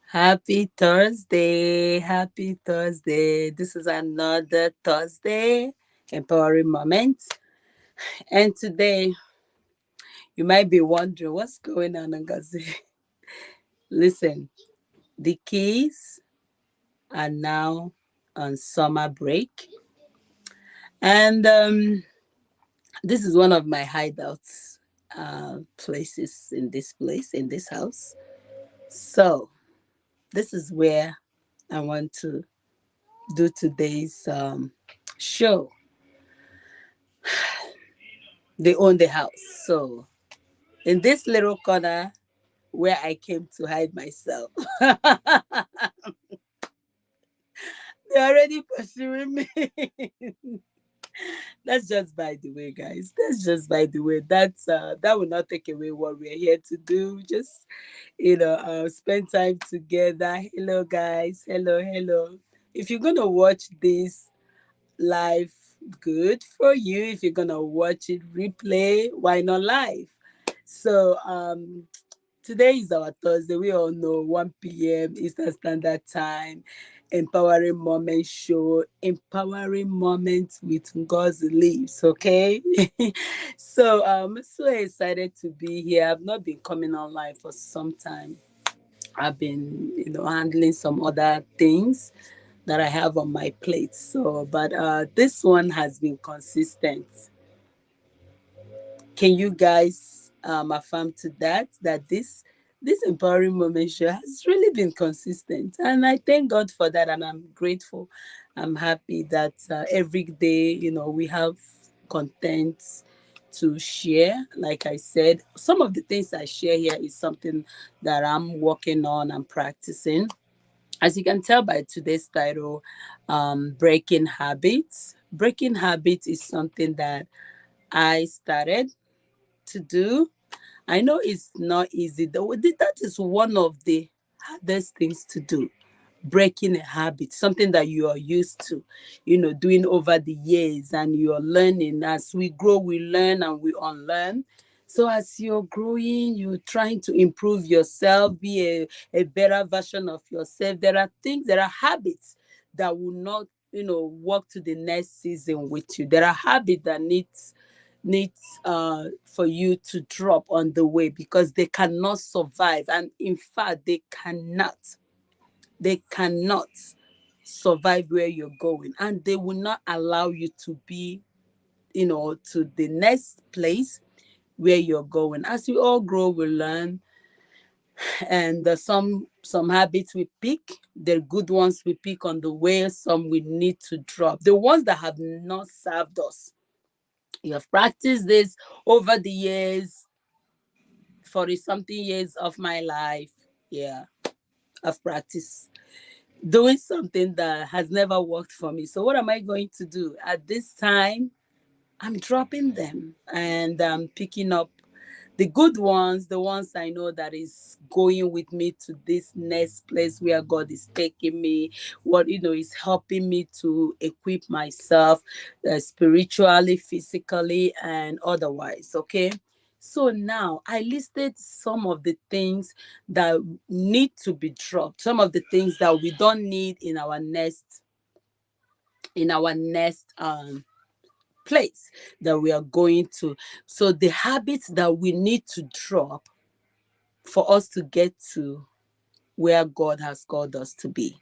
Happy Thursday. Happy Thursday. This is another Thursday empowering moment. And today you might be wondering what's going on, Ngozi. Listen, the keys are now on summer break. And this is one of my hideouts places in this house. So this is where I want to do today's show. They own the house. So in this little corner where I came to hide myself, they're already pursuing me. That's just by the way, guys. That's just by the way. That will not take away what we're here to do. Just spend time together. Hello, guys. Hello, hello. If you're gonna watch this live, good for you. If you're gonna watch it replay, why not live? So today is our Thursday. We all know 1 p.m. Eastern Standard Time. Empowering Moment Show. Empowering Moments with God's Leaves. Okay. So I'm so excited to be here. I've not been coming online for some time. I've been, handling some other things that I have on my plate. So, but this one has been consistent. Can you guys affirm to that this empowering moment show has really been consistent, and I thank God for that, and I'm grateful. I'm happy that every day, we have content to share. Like I said, some of the things I share here is something that I'm working on and practicing. As you can tell by today's title, breaking habits. Breaking habits is something that I started to do. I know it's not easy though. That is one of the hardest things to do. Breaking a habit, something that you are used to, doing over the years, and you're learning. As we grow, we learn and we unlearn. So as you're growing, you're trying to improve yourself, be a better version of yourself. There are habits that will not, walk to the next season with you. There are habits that needs for you to drop on the way because they cannot survive, and in fact they cannot survive where you're going, and they will not allow you to be, to the next place where you're going. As we all grow, we learn, and some habits we pick, the good ones we pick on the way, some we need to drop, the ones that have not served us. You have practiced this over the years, 40 something years of my life. Yeah, I've practiced doing something that has never worked for me. So, what am I going to do? At this time, I'm dropping them and I'm picking up the good ones, the ones I know that is going with me to this next place where God is taking me, what, is helping me to equip myself spiritually, physically, and otherwise. Okay. So now I listed some of the things that need to be dropped, some of the things that we don't need in our next place that we are going to. So the habits that we need to drop for us to get to where God has called us to be.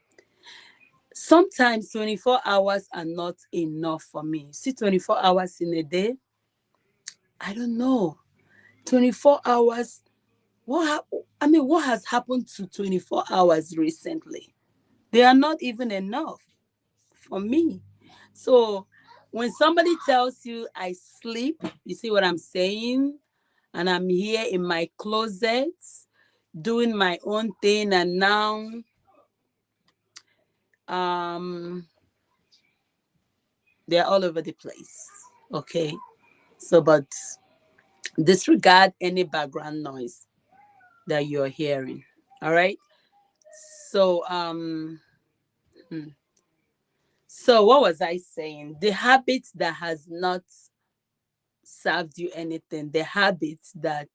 Sometimes 24 hours are not enough for me. See, 24 hours in a day, I don't know. 24 hours, what has happened to 24 hours recently? They are not even enough for me. So when somebody tells you I sleep, you see what I'm saying? And I'm here in my closet doing my own thing, and now um they're all over the place. Okay. So but disregard any background noise that you're hearing. All right. So hmm. So what was I saying? The habits that has not served you anything, the habits that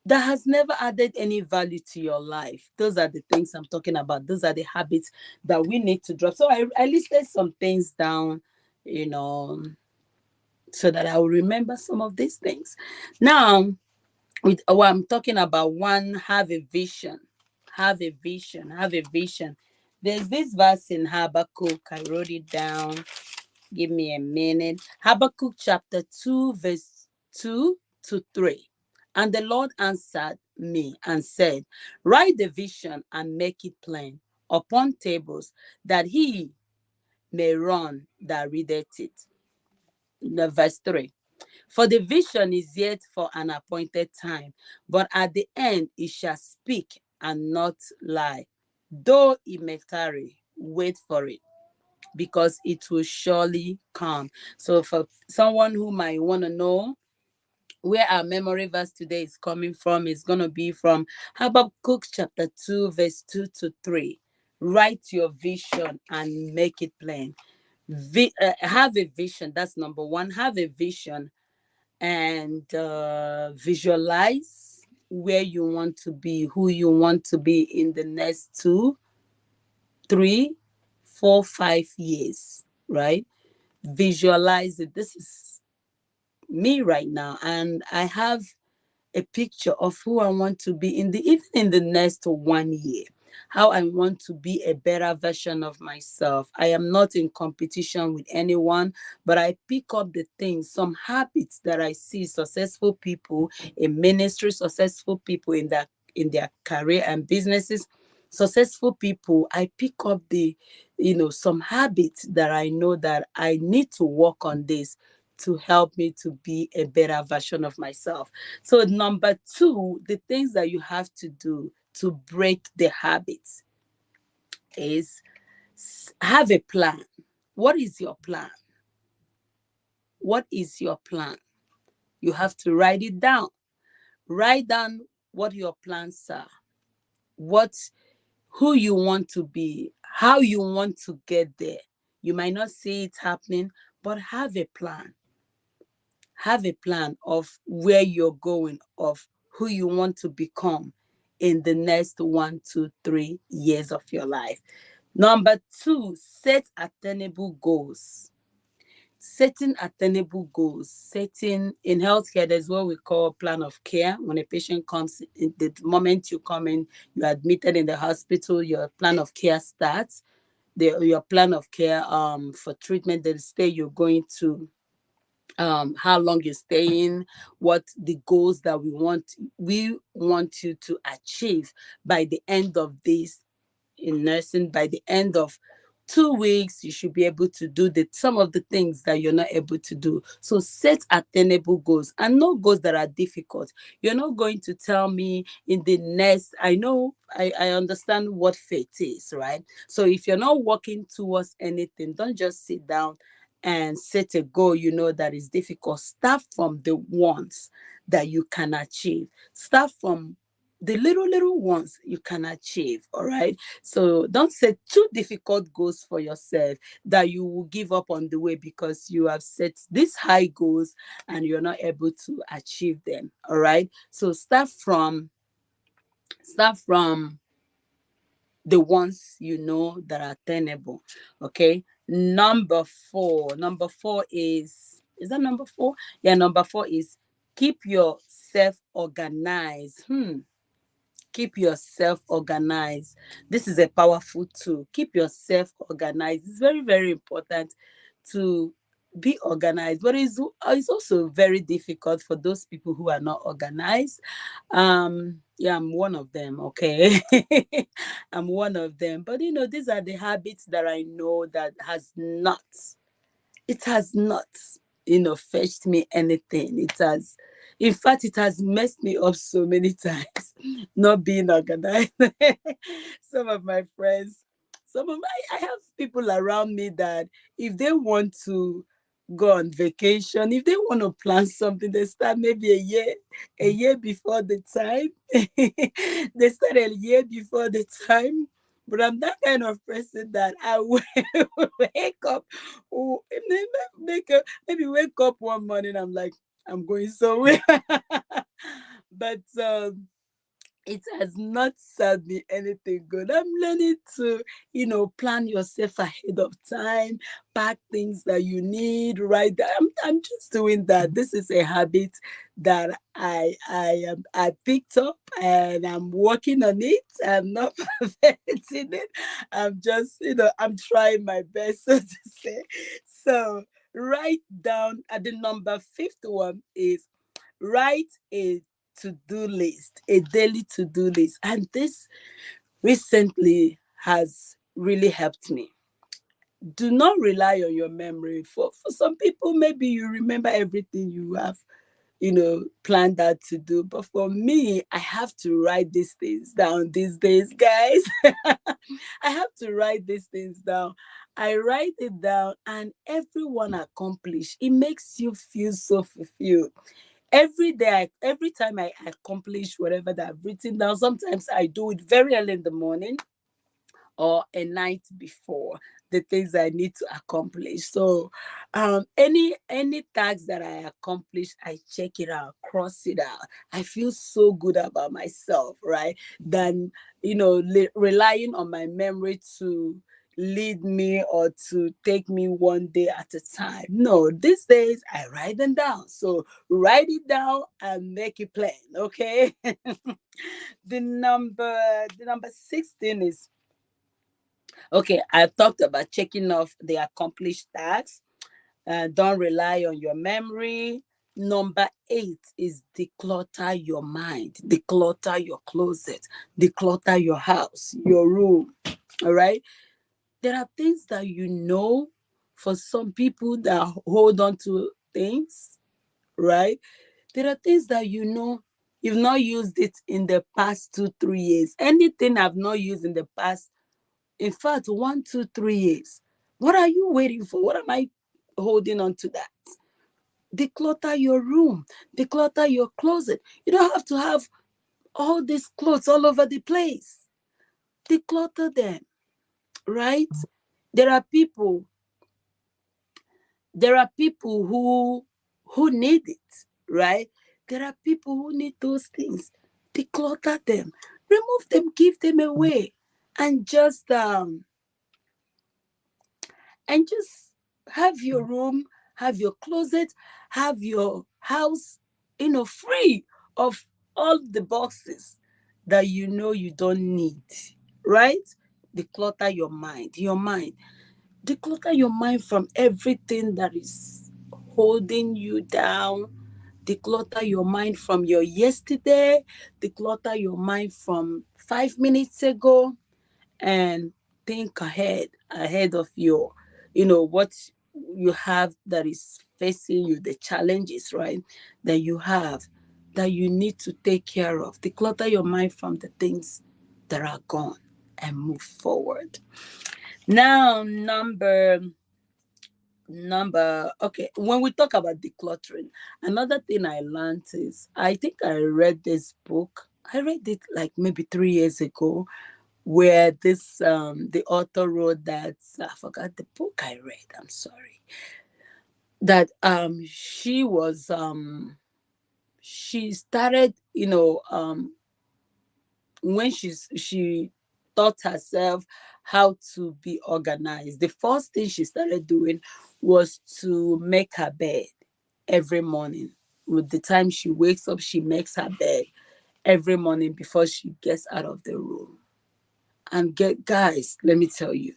that has never added any value to your life. Those are the things I'm talking about. Those are the habits that we need to drop. So I listed some things down, you know, so that I will remember some of these things. Now, with what I'm talking about, one, have a vision. Have a vision. Have a vision. There's this verse in Habakkuk. I wrote it down. Give me a minute. Habakkuk chapter 2, verse 2 to 3. And the Lord answered me and said, write the vision and make it plain upon tables, that he may run that readeth it. The verse 3. For the vision is yet for an appointed time, but at the end it shall speak and not lie. Though it may tarry, wait for it, because it will surely come. So for someone who might want to know where our memory verse today is coming from, it's going to be from Habakkuk chapter 2, verse 2 to 3. Write your vision and make it plain. Have a vision. That's number one. Have a vision and visualize where you want to be, who you want to be in the next 2, 3, 4, 5 years, right? Visualize it. This is me right now, and I have a picture of who I want to be in the even in the next 1 year. How I want to be a better version of myself. I am not in competition with anyone, but I pick up the things, some habits that I see successful people in ministry, successful people in their career and businesses, successful people. I pick up the, some habits that I know that I need to work on this to help me to be a better version of myself. So, number two, the things that you have to do to break the habits is have a plan. What is your plan? What is your plan? You have to write it down. Write down what your plans are, what who you want to be, how you want to get there. You might not see it happening, but have a plan. Have a plan of where you're going, of who you want to become in the next 1 to 3 years of your life. Number two, set attainable goals. Setting attainable goals. Setting in healthcare, there's what we call plan of care. When a patient comes, in the moment you come in, you're admitted in the hospital, your plan of care starts. Your plan of care for treatment, the stay you're going to, how long you're staying, what the goals that we want you to achieve by the end of this in nursing. By the end of 2 weeks, you should be able to do some of the things that you're not able to do. So set attainable goals, and no goals that are difficult. You're not going to tell me in the next, I know, I understand what faith is, right? So if you're not working towards anything, don't just sit down and set a goal that is difficult. Start from the ones that you can achieve. Start from the little ones you can achieve. All right. So don't set too difficult goals for yourself that you will give up on the way because you have set these high goals and you're not able to achieve them. All right. So start from the ones that are attainable. Okay. Number four is that number four? Yeah, number four is keep yourself organized. Keep yourself organized. This is a powerful tool. Keep yourself organized. It's very, very important to be organized, but it's also very difficult for those people who are not organized. Yeah, I'm one of them. Okay. I'm one of them, but these are the habits that I know that has not fetched me anything. It has, in fact, it has messed me up so many times. Not being organized. Some of my friends, I have people around me that if they want to go on vacation, if they want to plan something, they start maybe a year before the time. They start a year before the time. But I'm that kind of person that I will wake up, maybe wake up one morning. I'm like, I'm going somewhere. But it has not served me anything good. I'm learning to, plan yourself ahead of time, pack things that you need, right? I'm just doing that. This is a habit that I picked up and I'm working on it. I'm not perfecting it. I'm just, I'm trying my best, so to say. So write down at the number fifth one is write a to-do list, a daily to-do list. And this recently has really helped me. Do not rely on your memory. For some people, maybe you remember everything you have, planned out to do. But for me, I have to write these things down these days, guys. I have to write these things down. I write it down, and everyone accomplished. It makes you feel so fulfilled every day. Every time I accomplish whatever that I've written down, sometimes I do it very early in the morning or a night before, the things I need to accomplish. So any tasks that I accomplish, I check it out, cross it out. I feel so good about myself, right? Than relying on my memory to lead me or to take me one day at a time. No, these days I write them down. So write it down and make it plain, okay? The number 16 is, okay, I talked about checking off the accomplished tasks. Don't rely on your memory. Number 8 is declutter your mind, declutter your closet, declutter your house, your room. All right. There are things that for some people that hold on to things, right? There are things that you've not used it in the past 2, 3 years. Anything I've not used in the past, in fact, 1, 2, 3 years. What are you waiting for? What am I holding on to that? Declutter your room, declutter your closet. You don't have to have all these clothes all over the place. Declutter them, right? There are people, there are people who need it, right? There are people who need those things. Declutter them, remove them, give them away, and just have your room, have your closet, have your house, free of all the boxes that you don't need, right? Declutter your mind, declutter your mind from everything that is holding you down. Declutter your mind from your yesterday, declutter your mind from 5 minutes ago, and think ahead of what you have that is facing you, the challenges, right, that you have, that you need to take care of. Declutter your mind from the things that are gone and move forward. Now, number okay, when we talk about decluttering, another thing I learned is, I think I read this book. I read it like maybe 3 years ago, where the author wrote that, I forgot the book I read, I'm sorry, that she started, when she taught herself how to be organized. The first thing she started doing was to make her bed every morning. With the time she wakes up, she makes her bed every morning before she gets out of the room. And guys, let me tell you,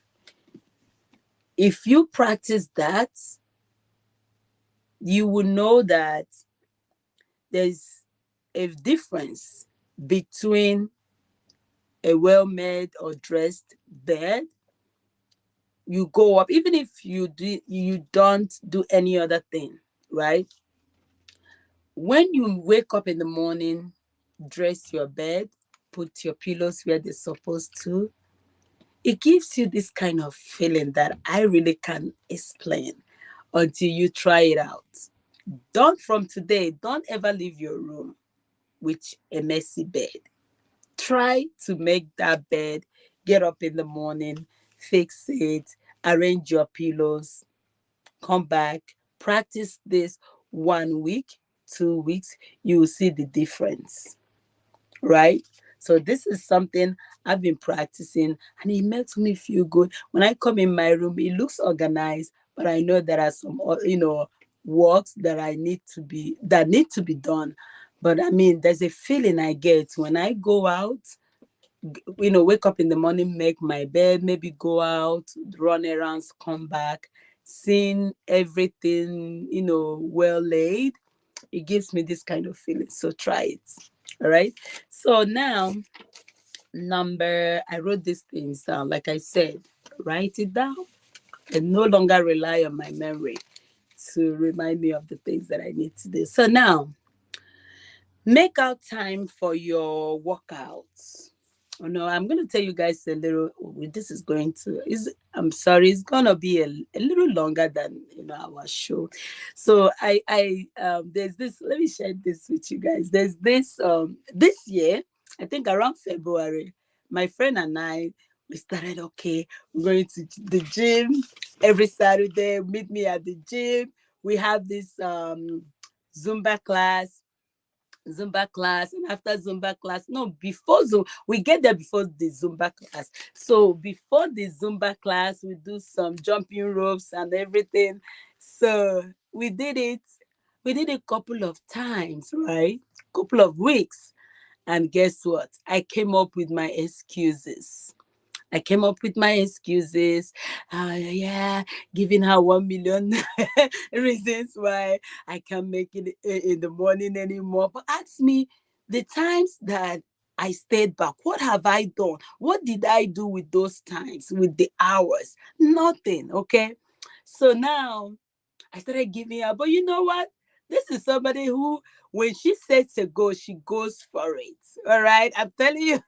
if you practice that, you will know that there's a difference between a well-made or dressed bed. You go up, even if you don't do any other thing, right? When you wake up in the morning, dress your bed, put your pillows where they're supposed to, it gives you this kind of feeling that I really can't explain until you try it out. Don't From today, don't ever leave your room with a messy bed. Try to make that bed, get up in the morning, fix it, arrange your pillows, come back, practice this 1 week. 2 weeks, you will see the difference, right? So this is something I've been practicing, and it makes me feel good. When I come in my room, it looks organized, but I know there are some, works that need to be done. But I mean, there's a feeling I get when I go out, wake up in the morning, make my bed, maybe go out, run errands, come back, seeing everything, well laid. It gives me this kind of feeling. So try it. All right. So now, I wrote these things down. Like I said, write it down and no longer rely on my memory to remind me of the things that I need to do. So now, make out time for your workouts. Oh no, I'm going to tell you guys a little. This is going to is. I'm sorry, it's gonna be a little longer than our show. So there's this. Let me share this with you guys. There's this year, I think around February, my friend and I, we started. Okay, we're going to the gym every Saturday. Meet me at the gym. We have this Zumba class, and after Zumba class, no, before Zoom, we get there before the Zumba class. So before the Zumba class, we do some jumping ropes and everything. So we did a couple of times, right? Couple of weeks. And guess what? I came up with my excuses. I came up with my excuses. Yeah, giving her 1 million reasons why I can't make it in the morning anymore. But ask me the times that I stayed back. What have I done? What did I do with those times, with the hours? Nothing. Okay. So now I started giving up. But you know what? This is somebody who, when she sets a goal, she goes for it. All right. I'm telling you,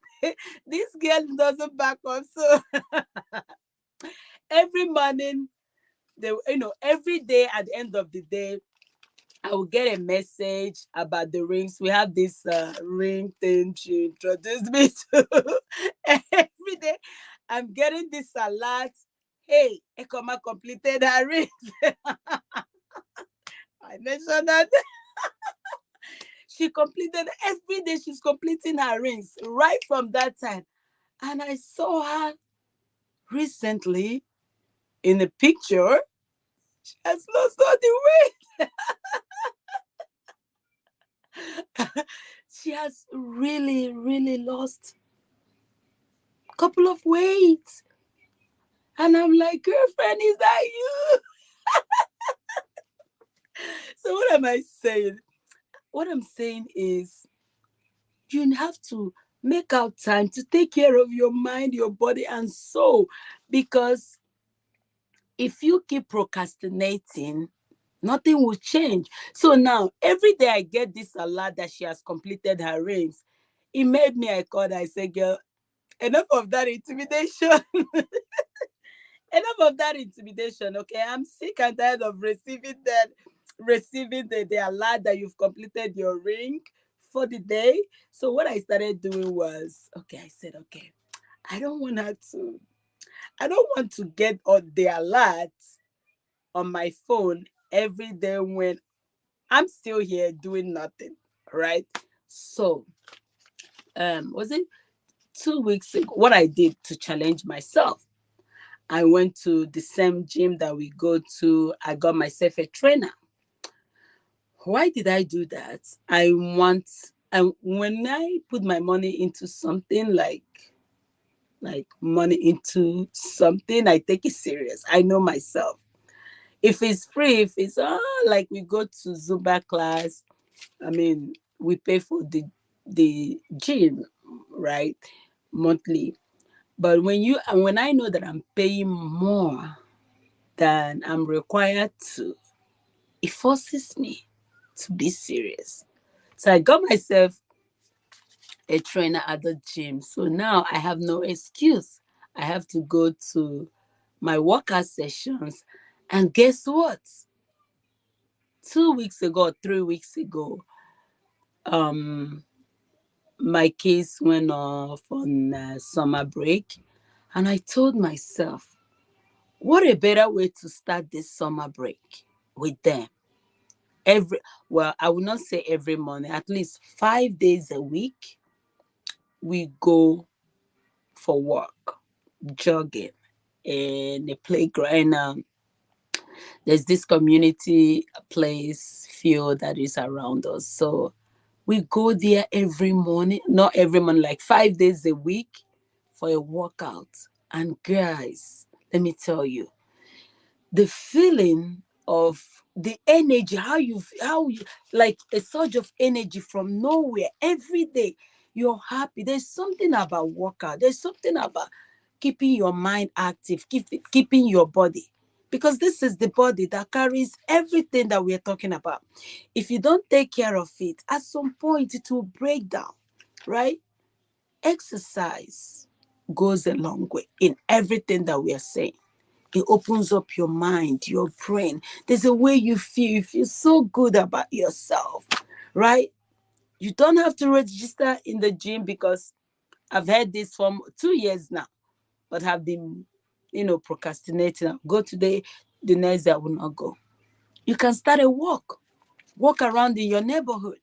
this girl doesn't back up. So every morning, every day at the end of the day, I will get a message about the rings. We have this ring thing she introduced me to. Every day, I'm getting this alert. Hey, Ekoma completed her rings. I mentioned that. She completed every day. She's completing her rings right from that time. And I saw her recently in a picture. She has lost all the weight. She has really, really lost a couple of weight. And I'm like, girlfriend, is that you? So what am I saying? What I'm saying is you have to make out time to take care of your mind, your body, and soul. Because if you keep procrastinating, nothing will change. So now, every day I get this alert that she has completed her rings. It made me, I called her, I said, girl, enough of that intimidation. Enough of that intimidation, okay? I'm sick and tired of receiving the alert that you've completed your ring for the day. So what I started doing was, okay, I said, okay, I don't want her to, I don't want to get on the alert on my phone every day when I'm still here doing nothing, right? So, was it 2 weeks ago? What I did to challenge myself, I went to the same gym that we go to. I got myself a trainer. Why did I do that? And when I put my money into something like money into something, I take it serious. I know myself. If it's free, if it's like we go to Zumba class, I mean, we pay for the gym, right? Monthly. But when I know that I'm paying more than I'm required to, it forces me to be serious. So I got myself a trainer at the gym. So now I have no excuse. I have to go to my workout sessions. And guess what? 2 weeks ago, 3 weeks ago, um, my kids went off on summer break. And I told myself, what a better way to start this summer break with them. every, well, I will not say every morning, at least 5 days a week, we go for walk, jogging in a playground. There's this community place field that is around us. So we go there every morning, not every morning, like 5 days a week for a workout. And guys, let me tell you, the feeling of the energy, how you like a surge of energy from nowhere every day. You're happy. There's something about workout. There's something about keeping your mind active, keeping your body. Because this is the body that carries everything that we're talking about. If you don't take care of it, at some point it will break down, right? Exercise goes a long way in everything that we are saying. It opens up your mind, your brain. There's a way you feel. You feel so good about yourself, right? You don't have to register in the gym, because I've had this for 2 years now, but have been, procrastinating. I'll go today, the next day I will not go. You can start a walk around in your neighborhood.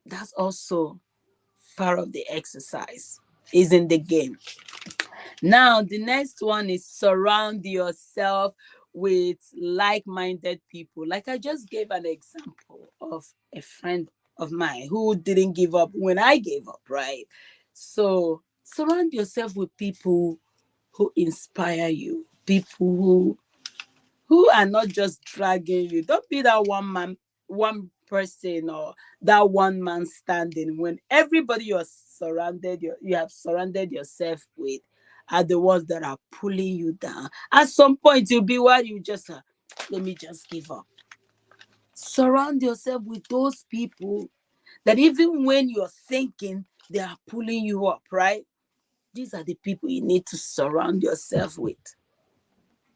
That's also part of the exercise, is in the game. Now, the next one is surround yourself with like minded people. Like I just gave an example of a friend of mine who didn't give up when I gave up, right? So, surround yourself with people who inspire you, people who are not just dragging you. Don't be that one person, or that one man standing, when everybody you have surrounded yourself with are the ones that are pulling you down. At some point, you'll be where you just let me just give up. Surround yourself with those people that even when you're thinking, they are pulling you up, right? These are the people you need to surround yourself with.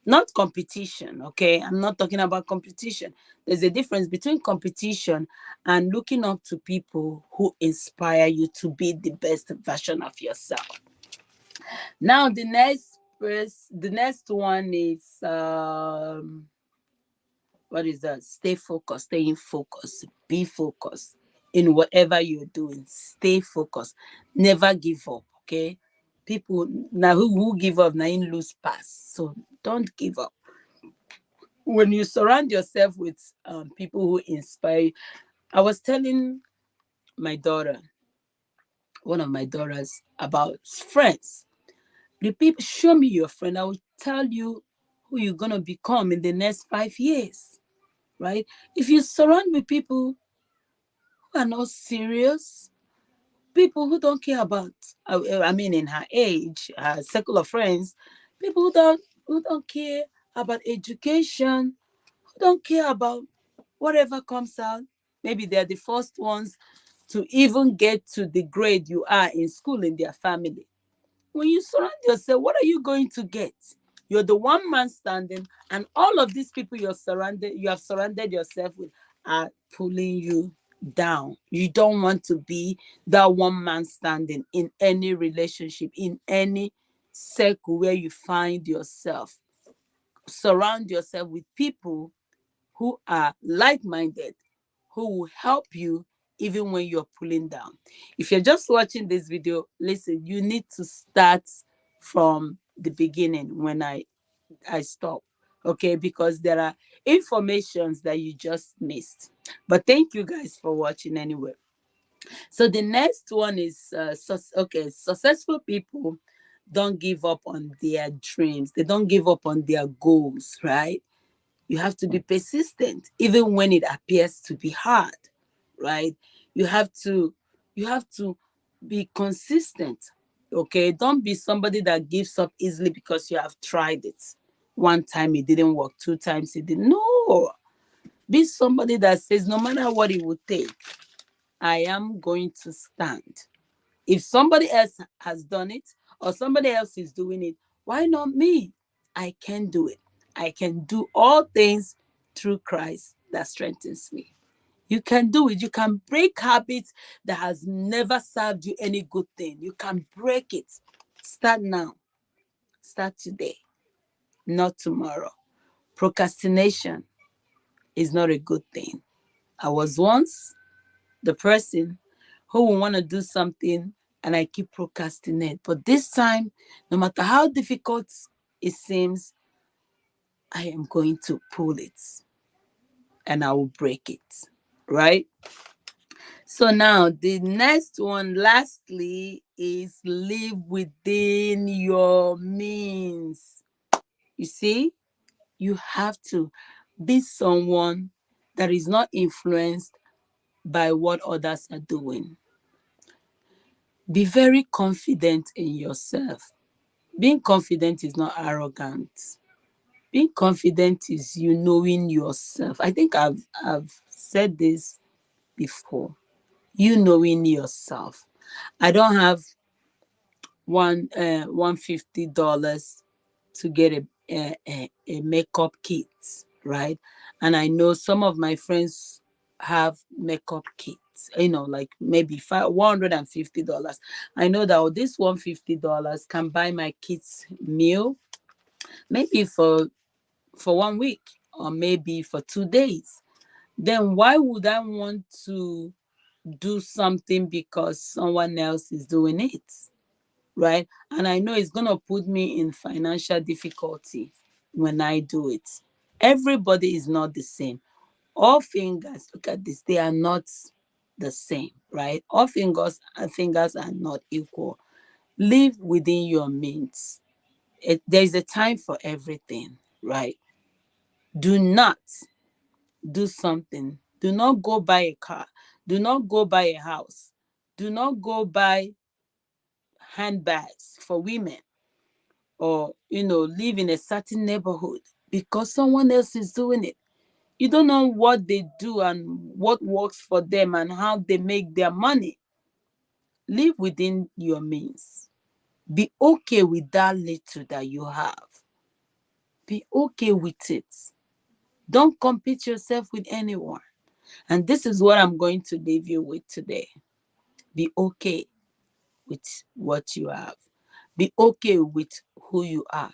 Not competition, okay? I'm not talking about competition. There's a difference between competition and looking up to people who inspire you to be the best version of yourself. Now, the next one is what is that? Stay focused, staying focused, be focused in whatever you're doing. Stay focused. Never give up, okay? People now who give up now in lose pass. So don't give up. When you surround yourself with people who inspire you. I was telling my daughter, one of my daughters, about friends. The people, show me your friend. I will tell you who you're gonna become in the next 5 years, right? If you surround with people who are not serious, people who don't care about, I mean, in her age, her circle of friends, people who don't care about education, who don't care about whatever comes out. Maybe they're the first ones to even get to the grade you are in school in their family. When you surround yourself, what are you going to get? You're the one man standing, and all of these people you have surrounded yourself with are pulling you down. You don't want to be that one man standing in any relationship, in any circle where you find yourself. Surround yourself with people who are like minded, who will help you even when you're pulling down. If you're just watching this video, listen, you need to start from the beginning when I stop. Okay, because there are informations that you just missed. But thank you guys for watching anyway. So the next one is successful people don't give up on their dreams. They don't give up on their goals, right? You have to be persistent even when it appears to be hard, right? You have to you have to be consistent. Okay, don't be somebody that gives up easily because you have tried it. One time it didn't work, two times it didn't. No, be somebody that says no matter what it would take, I am going to stand. If somebody else has done it, or somebody else is doing it, why not me? I can do it. I can do all things through Christ that strengthens me. You can do it. You can break habits that has never served you any good thing. You can break it. Start now. Start today, not tomorrow. Procrastination is not a good thing. I was once the person who will want to do something and I keep procrastinating. But this time, no matter how difficult it seems, I am going to pull it and I will break it. Right? So now the next one, lastly, is live within your means. You see, you have to be someone that is not influenced by what others are doing. Be very confident in yourself. Being confident is not arrogant. Being confident is you knowing yourself. I think I've said this before. You knowing yourself. I don't have $150 to get a makeup kit, right? And I know some of my friends have makeup kits, like maybe $150. I know that this $150 can buy my kids meal, maybe for 1 week or maybe for 2 days. Then why would I want to do something because someone else is doing it? Right? And I know it's going to put me in financial difficulty when I do it. Everybody is not the same. All fingers, look at this, they are not the same, right? All fingers are not equal. Live within your means. There's a time for everything, right? Do not do something. Do not go buy a car. Do not go buy a house. Do not go buy handbags for women, or live in a certain neighborhood because someone else is doing it. You don't know what they do and what works for them and how they make their money. Live within your means. Be okay with that little that you have. Be okay with it. Don't compete yourself with anyone. And this is what I'm going to leave you with today. Be okay with what you have. Be okay with who you are.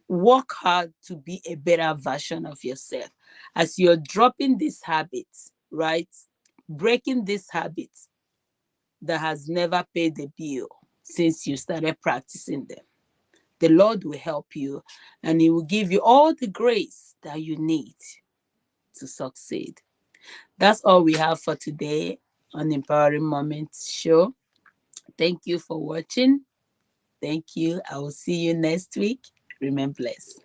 Work hard to be a better version of yourself. As you're dropping these habits, right? Breaking these habits that has never paid the bill since you started practicing them. The Lord will help you and He will give you all the grace that you need to succeed. That's all we have for today on Empowering Moments Show. Thank you for watching. Thank you. I will see you next week. Remain blessed.